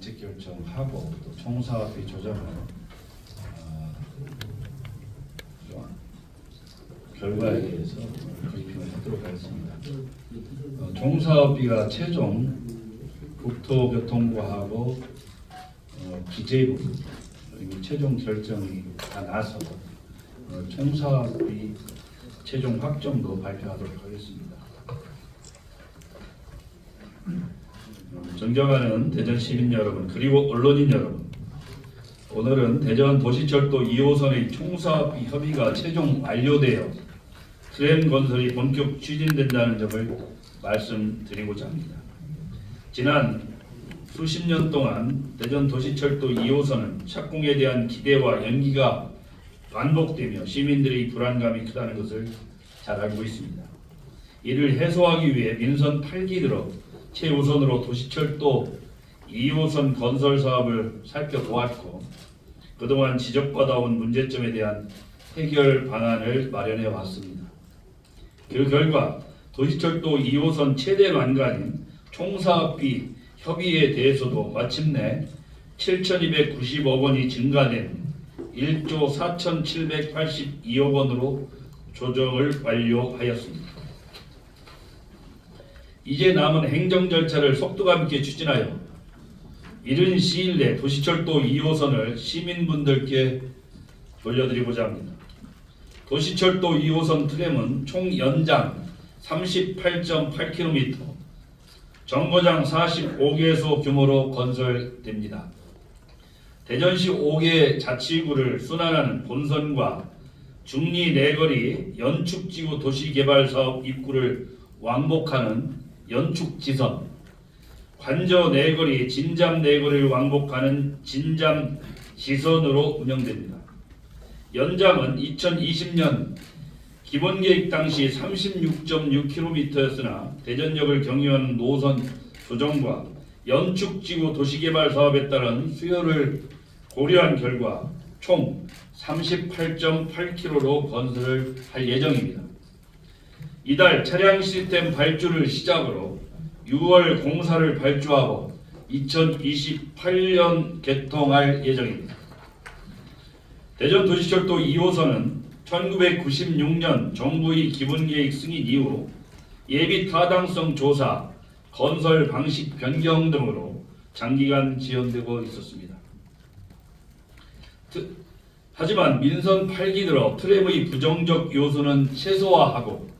정책 결정하고 또 총사업비 조정을 결과에 대해서 브리핑을 하도록 하겠습니다. 총사업비가 최종 국토교통부하고 기재부 그리고 최종 결정이 다 나서 총사업비 최종 확정도 발표하도록 하겠습니다. 존경하는 대전 시민 여러분 그리고 언론인 여러분, 오늘은 대전 도시철도 2호선의 총사업비 협의가 최종 완료되어 트램 건설이 본격 추진된다는 점을 말씀드리고자 합니다. 지난 수십 년 동안 대전 도시철도 2호선은 착공에 대한 기대와 연기가 반복되며 시민들의 불안감이 크다는 것을 잘 알고 있습니다. 이를 해소하기 위해 민선 8기 들어 최우선으로 도시철도 2호선 건설 사업을 살펴보았고 그동안 지적받아온 문제점에 대한 해결 방안을 마련해 왔습니다. 그 결과 도시철도 2호선 최대 난관인 총사업비 협의에 대해서도 마침내 7,290억 원이 증가된 1조 4,782억 원으로 조정을 완료하였습니다. 이제 남은 행정 절차를 속도감 있게 추진하여 이른 시일 내 도시철도 2호선을 시민분들께 돌려드리고자 합니다. 도시철도 2호선 트램은 총 연장 38.8km, 정거장 45개소 규모로 건설됩니다. 대전시 5개 자치구를 순환하는 본선과 중리 내거리 연축지구 도시개발사업 입구를 왕복하는 연축지선, 관저 내거리, 진잠 내거리를 왕복하는 진잠지선으로 운영됩니다. 연장은 2020년 기본계획 당시 36.6km였으나 대전역을 경유하는 노선 조정과 연축지구 도시개발 사업에 따른 수요를 고려한 결과 총 38.8km로 건설을 할 예정입니다. 이달 차량 시스템 발주를 시작으로 6월 공사를 발주하고 2028년 개통할 예정입니다. 대전 도시철도 2호선은 1996년 정부의 기본계획 승인 이후 예비 타당성 조사, 건설 방식 변경 등으로 장기간 지연되고 있었습니다. 하지만 민선 8기 들어 트램의 부정적 요소는 최소화하고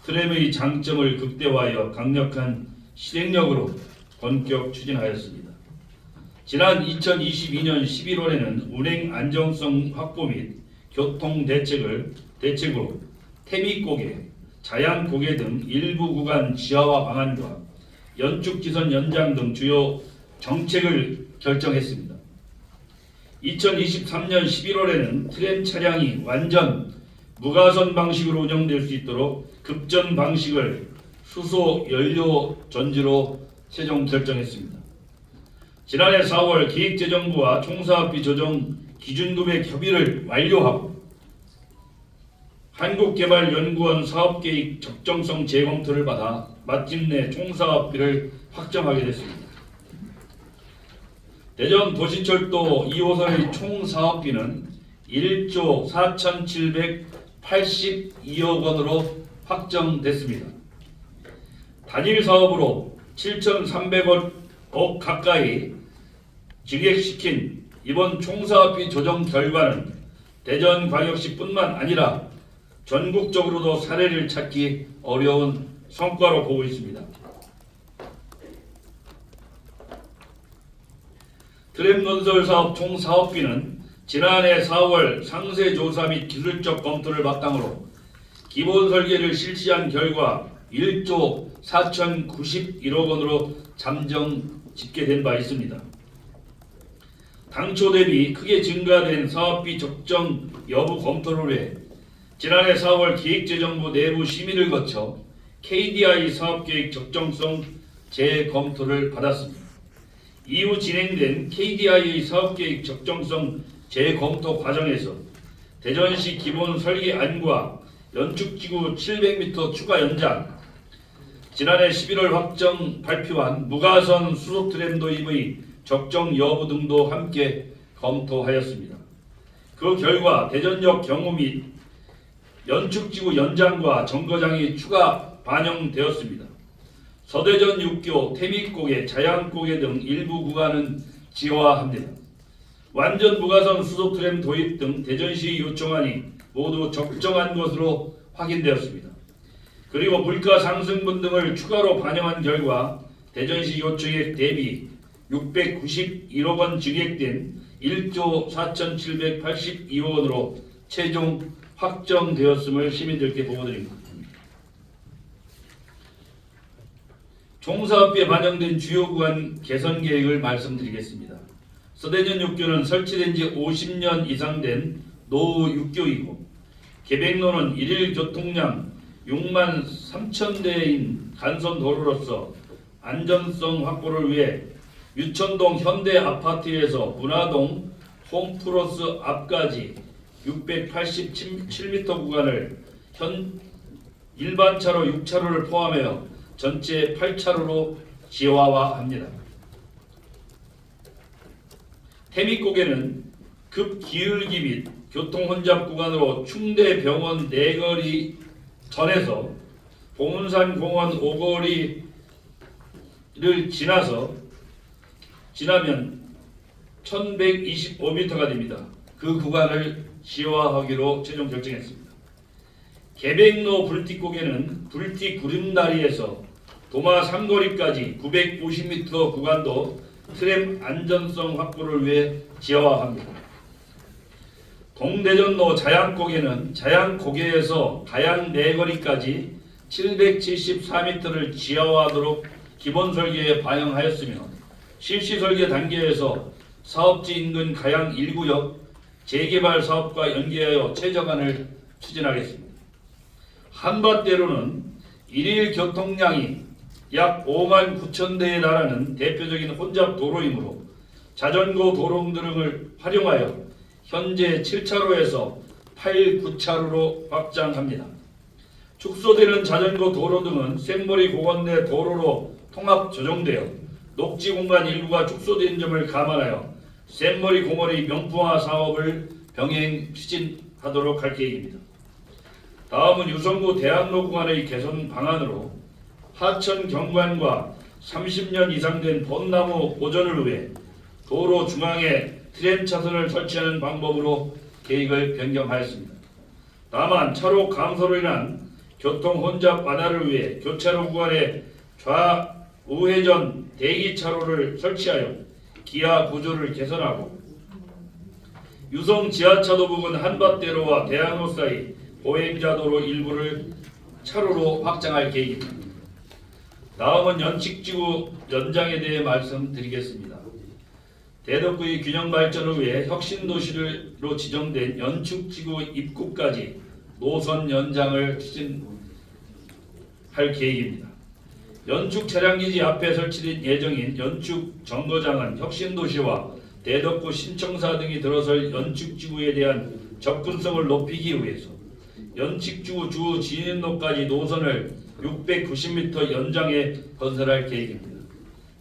트램의 장점을 극대화하여 강력한 실행력으로 본격 추진하였습니다. 지난 2022년 11월에는 운행 안정성 확보 및 교통 대책으로 태미고개, 자양고개 등 일부 구간 지하화 방안과 연축지선 연장 등 주요 정책을 결정했습니다. 2023년 11월에는 트램 차량이 완전 무가선 방식으로 운영될 수 있도록 급전 방식을 수소 연료 전지로 최종 결정했습니다. 지난해 4월 기획재정부와 총사업비 조정 기준금액 협의를 완료하고 한국개발연구원 사업계획 적정성 재검토를 받아 마침내 총사업비를 확정하게 됐습니다. 대전 도시철도 2호선의 총사업비는 1조 4,782억 원으로 확정됐습니다. 단일 사업으로 7,300억 가까이 증액시킨 이번 총사업비 조정 결과는 대전광역시뿐만 아니라 전국적으로도 사례를 찾기 어려운 성과로 보고 있습니다. 트램 건설 사업 총 사업비는 지난해 4월 상세 조사 및 기술적 검토를 바탕으로 기본 설계를 실시한 결과 1조 4,091억 원으로 잠정 집계된 바 있습니다. 당초 대비 크게 증가된 사업비 적정 여부 검토를 위해 지난해 4월 기획재정부 내부 심의를 거쳐 KDI 사업계획 적정성 재검토를 받았습니다. 이후 진행된 KDI의 사업계획 적정성 재검토 과정에서 대전시 기본 설계안과 연축지구 700m 추가 연장, 지난해 11월 확정 발표한 무가선 수소 트램 도입의 적정 여부 등도 함께 검토하였습니다. 그 결과 대전역 경우 및 연축지구 연장과 정거장이 추가 반영되었습니다. 서대전 6교, 태미고개, 자양고개 등 일부 구간은 지화합니다. 완전 무가선 수소 트램 도입 등 대전시 요청안이 모두 적정한 것으로 확인되었습니다. 그리고 물가 상승분 등을 추가로 반영한 결과 대전시 요청액 대비 691억 원 증액된 1조 4,782억 원으로 최종 확정되었음을 시민들께 보고드립니다. 총사업비에 반영된 주요 구간 개선 계획을 말씀드리겠습니다. 서대전 6교는 설치된 지 50년 이상 된 노후 6교이고 계백로는 일일 교통량 6만 3천 대인 간선도로로서 안전성 확보를 위해 유천동 현대아파트에서 문화동 홈플러스 앞까지 687m 구간을 일반차로 6차로를 포함하여 전체 8차로로 지화화합니다. 태미고개는 급기울기 및 교통혼잡 구간으로 충대병원 내거리 전에서 봉은산공원 오거리를 지나면 1125m가 됩니다. 그 구간을 지화하기로 최종 결정했습니다. 계백로 불티고개는 불티 구름다리에서 도마 삼거리까지 950m 구간도 트램 안전성 확보를 위해 지화합니다. 동대전로 자양고개는 자양고개에서 가양 내거리까지 774m를 지하화하도록 기본 설계에 반영하였으며 실시 설계 단계에서 사업지 인근 가양 1구역 재개발 사업과 연계하여 최저간을 추진하겠습니다. 한밭대로는 일일 교통량이 약 5만 9천 대에 달하는 대표적인 혼잡 도로이므로 자전거 도로 등을 활용하여 현재 7차로에서 8, 9차로로 확장합니다. 축소되는 자전거 도로 등은 샘머리 공원 내 도로로 통합 조정되어 녹지 공간 일부가 축소된 점을 감안하여 샘머리 공원의 명품화 사업을 병행 추진하도록 할 계획입니다. 다음은 유성구 대학로 구간의 개선 방안으로 하천 경관과 30년 이상 된 벚나무 보존을 위해 도로 중앙에 트램 차선을 설치하는 방법으로 계획을 변경하였습니다. 다만 차로 감소로 인한 교통 혼잡 완화를 위해 교차로 구간에 좌우회전 대기차로를 설치하여 기하 구조를 개선하고 유성 지하차도 부근 한밭대로와 대학로 사이 보행자도로 일부를 차로로 확장할 계획입니다. 다음은 연칙지구 연장에 대해 말씀드리겠습니다. 대덕구의 균형 발전을 위해 혁신도시로 지정된 연축지구 입구까지 노선 연장을 추진할 계획입니다. 연축 차량기지 앞에 설치된 예정인 연축 정거장은 혁신도시와 대덕구 신청사 등이 들어설 연축지구에 대한 접근성을 높이기 위해서 연축지구 주 진입로까지 노선을 690m 연장해 건설할 계획입니다.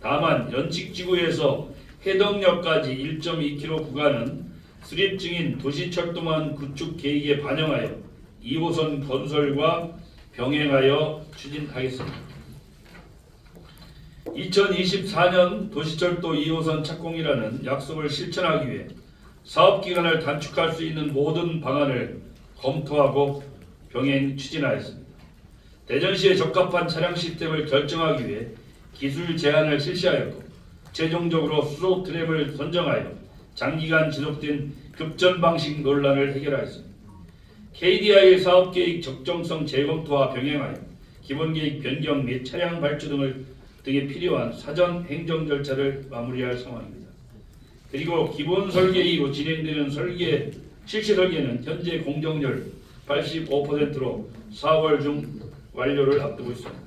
다만 연축지구에서 해덕역까지 1.2km 구간은 수립 중인 도시철도망 구축 계획에 반영하여 2호선 건설과 병행하여 추진하겠습니다. 2024년 도시철도 2호선 착공이라는 약속을 실천하기 위해 사업기간을 단축할 수 있는 모든 방안을 검토하고 병행 추진하였습니다. 대전시에 적합한 차량 시스템을 결정하기 위해 기술 제안을 실시하였고 최종적으로 수소 트램을 선정하여 장기간 지속된 급전 방식 논란을 해결하였습니다. KDI 사업계획 적정성 재검토와 병행하여 기본계획 변경 및 차량 발주 등에 필요한 사전 행정 절차를 마무리할 상황입니다. 그리고 기본 설계 이후 진행되는 실시 설계는 현재 공정률 85%로 4월 중 완료를 앞두고 있습니다.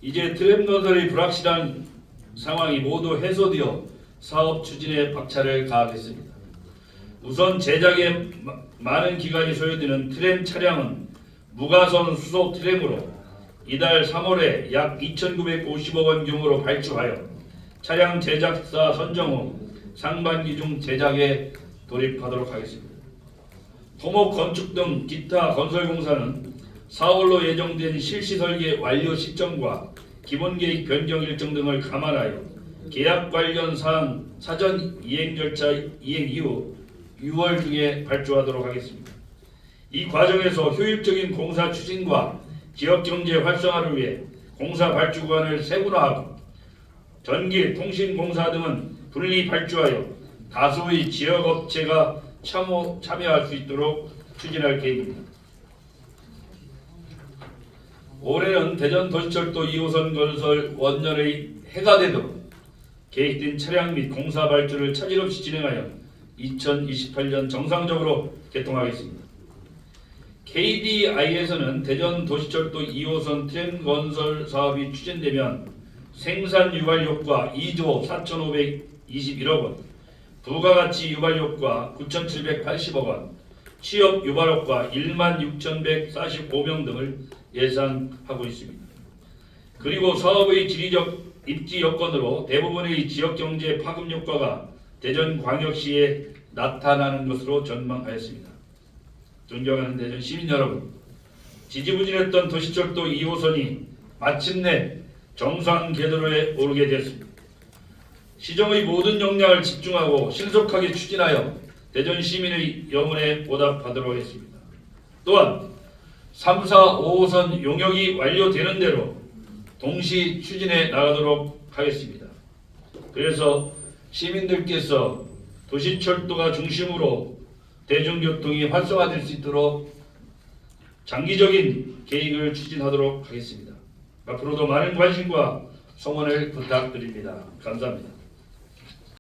이제 트램 건설의 불확실한 상황이 모두 해소되어 사업 추진에 박차를 가하겠습니다. 우선 제작에 많은 기간이 소요되는 트램 차량은 무가선 수소 트램으로 이달 3월에 약 2,950억 원 규모로 발주하여 차량 제작사 선정 후 상반기 중 제작에 돌입하도록 하겠습니다. 토목 건축 등 기타 건설 공사는 4월로 예정된 실시 설계 완료 시점과 기본 계획 변경 일정 등을 감안하여 계약 관련 사항 사전 이행 절차 이행 이후 6월 중에 발주하도록 하겠습니다. 이 과정에서 효율적인 공사 추진과 지역 경제 활성화를 위해 공사 발주 구간을 세분화하고 전기, 통신 공사 등은 분리 발주하여 다수의 지역 업체가 참여할 수 있도록 추진할 계획입니다. 올해는 대전 도시철도 2호선 건설 원년의 해가 되도록 계획된 차량 및 공사 발주를 차질 없이 진행하여 2028년 정상적으로 개통하겠습니다. KDI에서는 대전 도시철도 2호선 트램 건설 사업이 추진되면 생산 유발 효과 2조 4,521억 원, 부가가치 유발 효과 9,780억 원, 취업 유발 효과 16,145명 등을 예상하고 있습니다. 그리고 사업의 지리적 입지 여건으로 대부분의 지역 경제 파급 효과가 대전광역시에 나타나는 것으로 전망하였습니다. 존경하는 대전 시민 여러분, 지지부진했던 도시철도 2호선이 마침내 정상 궤도에 오르게 되었습니다. 시정의 모든 역량을 집중하고 신속하게 추진하여 대전 시민의 영혼에 보답하도록 하겠습니다. 또한 3, 4, 5호선 용역이 완료되는 대로 동시 추진해 나가도록 하겠습니다. 그래서 시민들께서 도시철도가 중심으로 대중교통이 활성화될 수 있도록 장기적인 계획을 추진하도록 하겠습니다. 앞으로도 많은 관심과 성원을 부탁드립니다. 감사합니다.